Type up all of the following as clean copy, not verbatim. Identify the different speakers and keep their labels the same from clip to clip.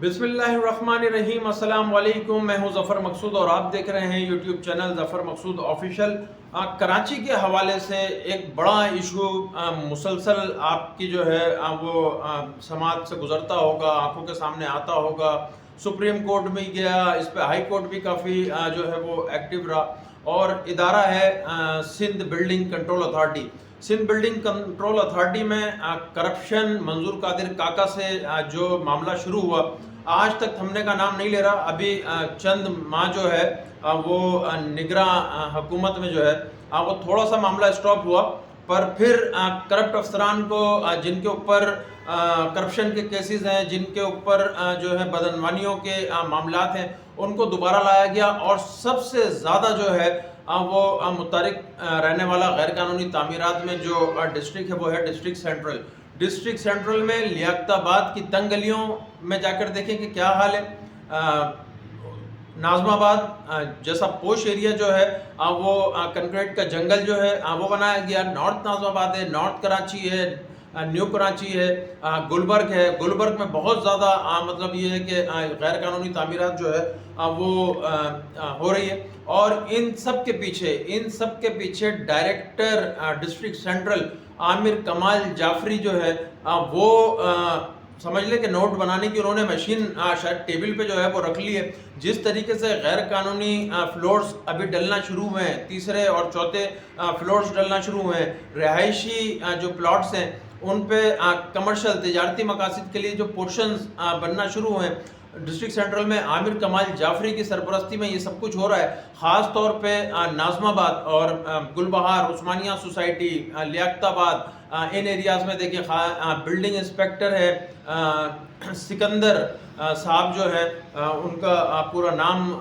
Speaker 1: بسم اللہ الرحمن الرحیم۔ السلام علیکم، میں ہوں ظفر مقصود اور آپ دیکھ رہے ہیں یوٹیوب چینل ظفر مقصود آفیشل۔ کراچی کے حوالے سے ایک بڑا ایشو مسلسل آپ کی جو ہے وہ سماعت سے گزرتا ہوگا، آنکھوں کے سامنے آتا ہوگا۔ سپریم کورٹ میں گیا، اس پہ ہائی کورٹ بھی کافی جو ہے وہ ایکٹیو رہا، اور ادارہ ہے Sindh building control authority. Sindh building control authority میں کرپشن منظور قادر کاکا سے جو معاملہ شروع ہوا، آج تک تھمنے کا نام نہیں لے رہا۔ ابھی چند ماہ جو ہے وہ نگراں حکومت میں جو ہے وہ تھوڑا سا معاملہ اسٹاپ ہوا، پر پھر کرپٹ افسران کو جن کے اوپر کرپشن کے کیسز ہیں، جن کے اوپر جو ہے بدعنوانیوں کے معاملات ہیں، ان کو دوبارہ لایا گیا، اور سب سے زیادہ جو ہے وہ متحرک رہنے والا غیر قانونی تعمیرات میں جو ڈسٹرکٹ ہے وہ ہے ڈسٹرکٹ سینٹرل۔ ڈسٹرکٹ سینٹرل میں لیاقت آباد کی تنگ گلیوں میں جا کر دیکھیں کہ کیا حال ہے۔ ناظم آباد جیسا پوش ایریا جو ہے وہ کنکریٹ کا جنگل جو ہے وہ بنایا گیا۔ نارتھ ناظم آباد ہے، نارتھ کراچی ہے، نیو کراچی ہے، گلبرگ ہے۔ گلبرگ میں بہت زیادہ مطلب یہ ہے کہ غیر قانونی تعمیرات جو ہے وہ ہو رہی ہے، اور ان سب کے پیچھے ڈائریکٹر ڈسٹرکٹ سینٹرل عامر کمال جعفری جو ہے وہ سمجھ لے کہ نوٹ بنانے کی انہوں نے مشین شاید ٹیبل پہ جو ہے وہ رکھ لی ہے۔ جس طریقے سے غیر قانونی فلورز ابھی ڈلنا شروع ہوئے ہیں، تیسرے اور چوتھے فلورز ڈلنا شروع ہوئے ہیں، رہائشی جو پلاٹس ہیں ان پہ کمرشل تجارتی مقاصد کے لیے جو پورشنز بننا شروع ہوئے ہیں، ڈسٹرکٹ سینٹرل میں عامر کمال جعفری کی سرپرستی میں یہ سب کچھ ہو رہا ہے۔ خاص طور پہ ناظم آباد اور گل بہار، عثمانیہ سوسائٹی، لیاقت آباد، ان ایریاز میں دیکھیں بلڈنگ انسپیکٹر ہے سکندر صاحب جو ہے، ان کا پورا نام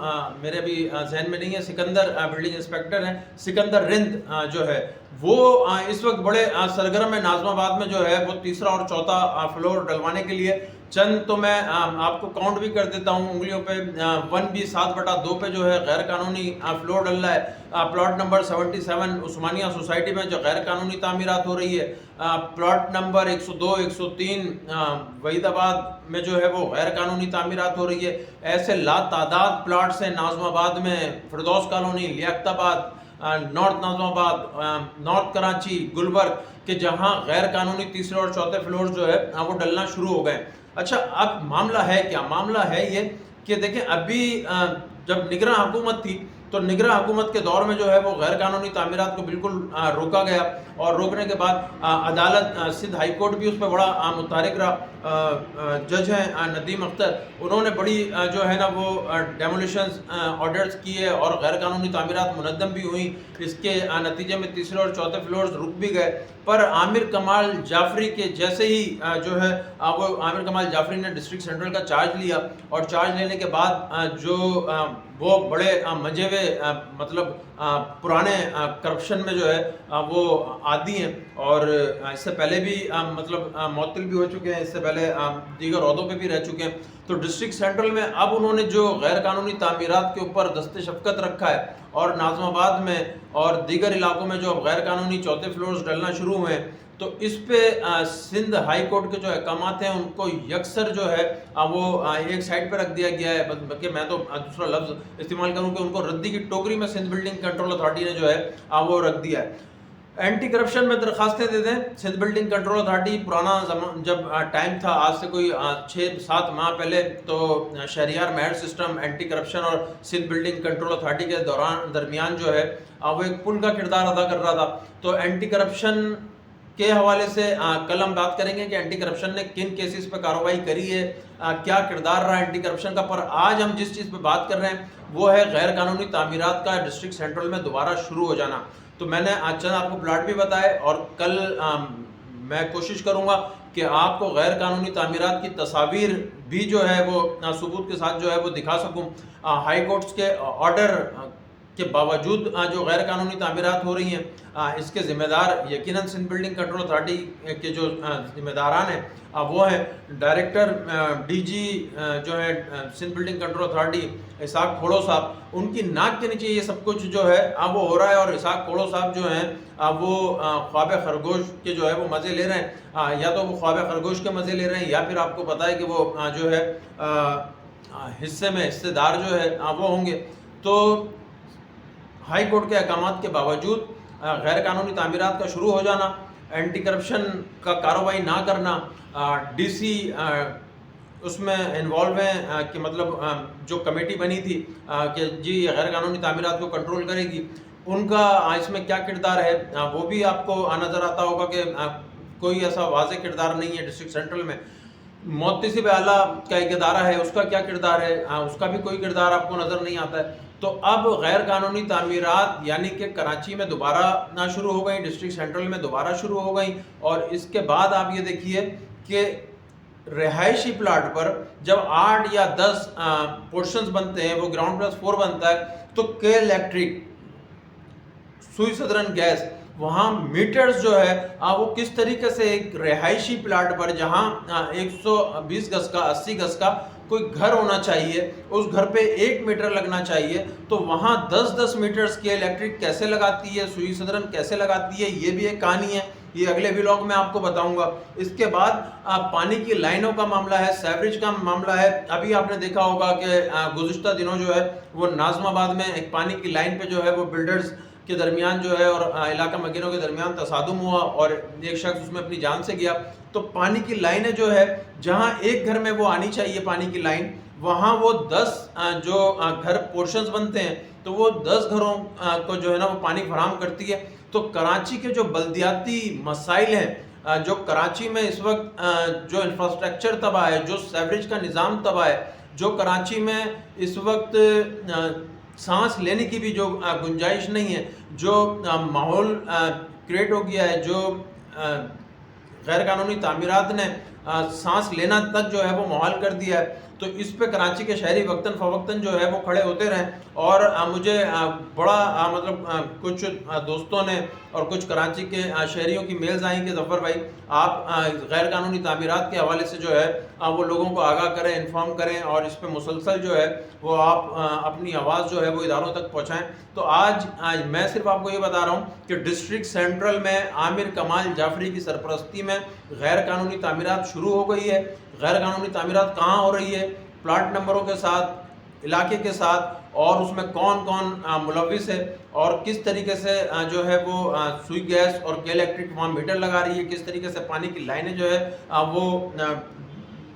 Speaker 1: میرے بھی ذہن میں نہیں ہے، سکندر بلڈنگ انسپیکٹر ہیں، سکندر رند جو ہے وہ اس وقت بڑے سرگرم ہے ناظم آباد میں جو ہے وہ تیسرا اور چوتھا فلور ڈلوانے کے لیے۔ چند تو میں آپ کو کاؤنٹ بھی کر دیتا ہوں انگلیوں پہ۔ 1B 7/2 پہ جو ہے غیر قانونی فلور ڈل رہا ہے۔ پلاٹ نمبر 77 عثمانیہ سوسائٹی میں جو غیر قانونی تعمیرات ہو رہی ہے۔ پلاٹ نمبر 102 103 وحید آباد میں جو ہے وہ غیر قانونی تعمیرات ہو رہی ہے۔ ایسے لا تعداد پلاٹس ہیں ناظم آباد میں، فردوس کالونی، لیاقت آباد، نارتھ ناظم آباد، نارتھ کراچی، گلبرگ، کہ جہاں غیر قانونی تیسرے اور چوتھے فلور جو ہے وہ ڈلنا شروع ہو گئے۔ اچھا، اب معاملہ ہے کیا؟ معاملہ ہے یہ کہ دیکھیں ابھی جب نگراں حکومت تھی تو نگراں حکومت کے دور میں جو ہے وہ غیر قانونی تعمیرات کو بالکل روکا گیا، اور روکنے کے بعد عدالت سندھ ہائی کورٹ بھی اس پہ بڑا متحرک رہا۔ جج ہیں ندیم اختر، انہوں نے بڑی جو ہے نا وہ ڈیمولیشنز آرڈرز کیے، اور غیر قانونی تعمیرات منظم بھی ہوئیں۔ اس کے نتیجے میں تیسرے اور چوتھے فلورز رک بھی گئے، پر عامر کمال جعفری کے جیسے ہی جو ہے وہ عامر کمال جعفری نے ڈسٹرکٹ سینٹرل کا چارج لیا، اور چارج لینے کے بعد جو وہ بڑے منجے ہوئے مطلب پرانے کرپشن میں جو ہے وہ عادی ہیں، اور اس سے پہلے بھی مطلب معطل بھی ہو چکے ہیں، اس سے پہلے دیگر عہدوں پہ بھی رہ چکے ہیں۔ تو ڈسٹرکٹ سینٹرل میں اب انہوں نے جو غیر قانونی تعمیرات کے اوپر دست شفقت رکھا ہے، اور ناظم آباد میں اور دیگر علاقوں میں جو اب غیر قانونی چوتھے فلورز ڈلنا شروع ہوئے ہیں، تو اس پہ سندھ ہائی کورٹ کے جو احکامات ہیں ان کو یکسر جو ہے وہ ایک سائڈ پہ رکھ دیا گیا ہے، بلکہ میں تو دوسرا لفظ استعمال کروں کہ ان کو ردی کی ٹوکری میں سندھ بلڈنگ کنٹرول اتھارٹی نے جو ہے وہ رکھ دیا ہے۔ اینٹی کرپشن میں درخواستیں دے دیں سندھ بلڈنگ کنٹرول اتھارٹی۔ پرانا جب ٹائم تھا، آج سے کوئی 6-7 ماہ پہلے، تو شہریار مہر سسٹم اینٹی کرپشن اور سندھ بلڈنگ کنٹرول اتھارٹی کے درمیان جو ہے وہ ایک پل کا کردار ادا کر رہا تھا۔ تو اینٹی کرپشن کے حوالے سے کل ہم بات کریں گے کہ اینٹی کرپشن نے کن کیسز پہ کارروائی کری ہے، کیا کردار رہا اینٹی کرپشن کا۔ پر آج ہم جس چیز پہ بات کر رہے ہیں وہ ہے غیر قانونی تعمیرات کا ڈسٹرکٹ سینٹرل میں دوبارہ شروع ہو جانا۔ تو میں نے آج چند آپ کو پلاٹ بھی بتائے، اور کل میں کوشش کروں گا کہ آپ کو غیر قانونی تعمیرات کی تصاویر بھی جو ہے وہ ثبوت کے ساتھ جو ہے وہ دکھا سکوں۔ ہائی کورٹس کے آرڈر کے باوجود جو غیر قانونی تعمیرات ہو رہی ہیں اس کے ذمہ دار یقیناً سندھ بلڈنگ کنٹرول اتھارٹی کے جو ذمہ داران ہیں وہ ہیں ڈائریکٹر ڈی جی جو ہے سندھ بلڈنگ کنٹرول اتھارٹی اسحاق کھوڑو صاحب. ان کی ناک کے نیچے یہ سب کچھ جو ہے وہ ہو رہا ہے, اور اسحاق کھوڑو صاحب جو ہیں وہ خواب خرگوش کے جو ہے وہ مزے لے رہے ہیں. یا تو وہ خواب خرگوش کے مزے لے رہے ہیں, یا پھر آپ کو پتہ ہے کہ وہ جو ہے حصے دار جو ہے وہ ہوں گے. تو ہائی کورٹ کے احکامات کے باوجود غیر قانونی تعمیرات کا شروع ہو جانا, اینٹی کرپشن کا کارروائی نہ کرنا, ڈی سی اس میں انوالو ہیں کہ مطلب جو کمیٹی بنی تھی کہ جی یہ غیر قانونی تعمیرات کو کنٹرول کرے گی, ان کا اس میں کیا کردار ہے وہ بھی آپ کو نظر آتا ہوگا کہ کوئی ایسا واضح کردار نہیں ہے. ڈسٹرکٹ سینٹرل میں محتسب اعلیٰ کا ایک ادارہ ہے, اس کا کیا کردار ہے, اس کا بھی کوئی کردار آپ کو نظر نہیں آتا ہے. تو اب غیر قانونی تعمیرات یعنی کہ کراچی میں دوبارہ نہ شروع ہو گئیں, ڈسٹرکٹ سینٹرل میں دوبارہ شروع ہو گئیں, اور اس کے بعد آپ یہ دیکھیے کہ رہائشی پلاٹ پر جب 8 یا 10 پورشنز بنتے ہیں, وہ گراؤنڈ پلس 4 بنتا ہے, تو کے الیکٹرک, سوئی سدرن گیس, وہاں میٹرز جو ہے وہ کس طریقے سے ایک رہائشی پلاٹ پر جہاں 120 گز کا 80 گز کا کوئی گھر ہونا چاہیے, اس گھر پہ 1 میٹر لگنا چاہیے, تو وہاں 10 میٹرز کے الیکٹرک کیسے لگاتی ہے, سوئی سدرن کیسے لگاتی ہے, یہ بھی ایک کہانی ہے. یہ اگلے ویلاگ میں آپ کو بتاؤں گا. اس کے بعد پانی کی لائنوں کا معاملہ ہے, سیوریج کا معاملہ ہے. ابھی آپ نے دیکھا ہوگا کہ گزشتہ دنوں جو ہے وہ ناظم آباد میں ایک پانی کی لائن پہ جو ہے وہ بلڈرز کے درمیان جو ہے اور علاقہ مکینوں کے درمیان تصادم ہوا, اور ایک شخص اس میں اپنی جان سے گیا. تو پانی کی لائنیں جو ہے جہاں ایک گھر میں وہ آنی چاہیے پانی کی لائن, وہاں وہ 10 جو گھر پورشنز بنتے ہیں, تو وہ 10 گھروں کو جو ہے نا وہ پانی فراہم کرتی ہے. تو کراچی کے جو بلدیاتی مسائل ہیں, جو کراچی میں اس وقت جو انفراسٹرکچر تباہ ہے, جو سیوریج کا نظام تباہ ہے, جو کراچی میں اس وقت سانس لینے کی بھی جو گنجائش نہیں ہے, جو ماحول کریٹ ہو گیا ہے, جو غیر قانونی تعمیرات نے سانس لینا تک جو ہے وہ محال کر دیا ہے. تو اس پہ کراچی کے شہری وقتاً فوقتاً جو ہے وہ کھڑے ہوتے رہیں. اور مجھے بڑا مطلب کچھ دوستوں نے اور کچھ کراچی کے شہریوں کی میلز آئیں کہ ظفر بھائی آپ غیر قانونی تعمیرات کے حوالے سے جو ہے وہ لوگوں کو آگاہ کریں, انفارم کریں, اور اس پہ مسلسل جو ہے وہ آپ اپنی آواز جو ہے وہ اداروں تک پہنچائیں. تو آج میں صرف آپ کو یہ بتا رہا ہوں کہ ڈسٹرکٹ سینٹرل میں عامر کمال جعفری کی سرپرستی میں غیر قانونی تعمیرات شروع ہو گئی ہے. غیر قانونی تعمیرات کہاں ہو رہی ہے, پلاٹ نمبروں کے ساتھ, علاقے کے ساتھ, اور اس میں کون کون ملوث ہے, اور کس طریقے سے جو ہے وہ سوئی گیس اور کے الیکٹرک وہاں میٹر لگا رہی ہے, کس طریقے سے پانی کی لائنیں جو ہے وہ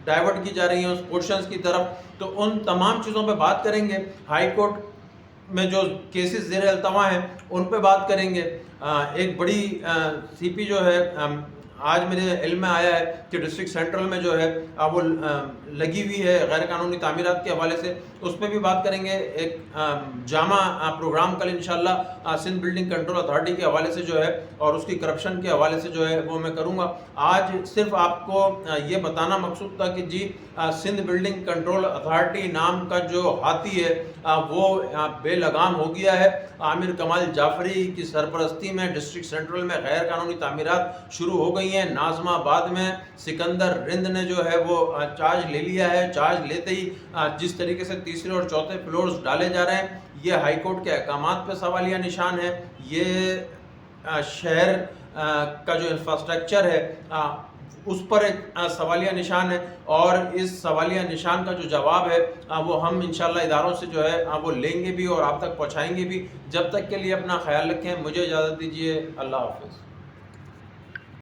Speaker 1: ڈائیورٹ کی جا رہی ہیں اس پورشنز کی طرف. تو ان تمام چیزوں پہ بات کریں گے. ہائی کورٹ میں جو کیسز زیر التوا ہیں ان پہ بات کریں گے. ایک بڑی سی پی جو ہے آج میرے علم میں آیا ہے کہ ڈسٹرکٹ سینٹرل میں جو ہے وہ لگی ہوئی ہے غیر قانونی تعمیرات کے حوالے سے, اس پہ بھی بات کریں گے. ایک جامع پروگرام کل انشاءاللہ سندھ بلڈنگ کنٹرول اتھارٹی کے حوالے سے جو ہے اور اس کی کرپشن کے حوالے سے جو ہے وہ میں کروں گا. آج صرف آپ کو یہ بتانا مقصود تھا کہ جی سندھ بلڈنگ کنٹرول اتھارٹی نام کا جو ہاتھی ہے وہ بے لگام ہو گیا ہے. عامر کمال جعفری کی سرپرستی میں ڈسٹرکٹ سینٹرل میں غیر قانونی تعمیرات شروع ہو گئی ہیں. ناظم آباد میں سکندر رند نے جو ہے وہ چارج لے لیا ہے. چارج لیتے ہی جس طریقے سے تیسرے اور چوتھے فلورز ڈالے جا رہے ہیں, یہ ہائی کورٹ کے احکامات پہ سوالیہ نشان ہے. یہ شہر کا جو انفراسٹرکچر ہے اس پر ایک سوالیہ نشان ہے, اور اس سوالیہ نشان کا جو جواب ہے وہ ہم انشاءاللہ اداروں سے جو ہے وہ لیں گے بھی اور آپ تک پہنچائیں گے بھی. جب تک کے لیے اپنا خیال رکھیں. مجھے اجازت دیجیے. اللہ حافظ.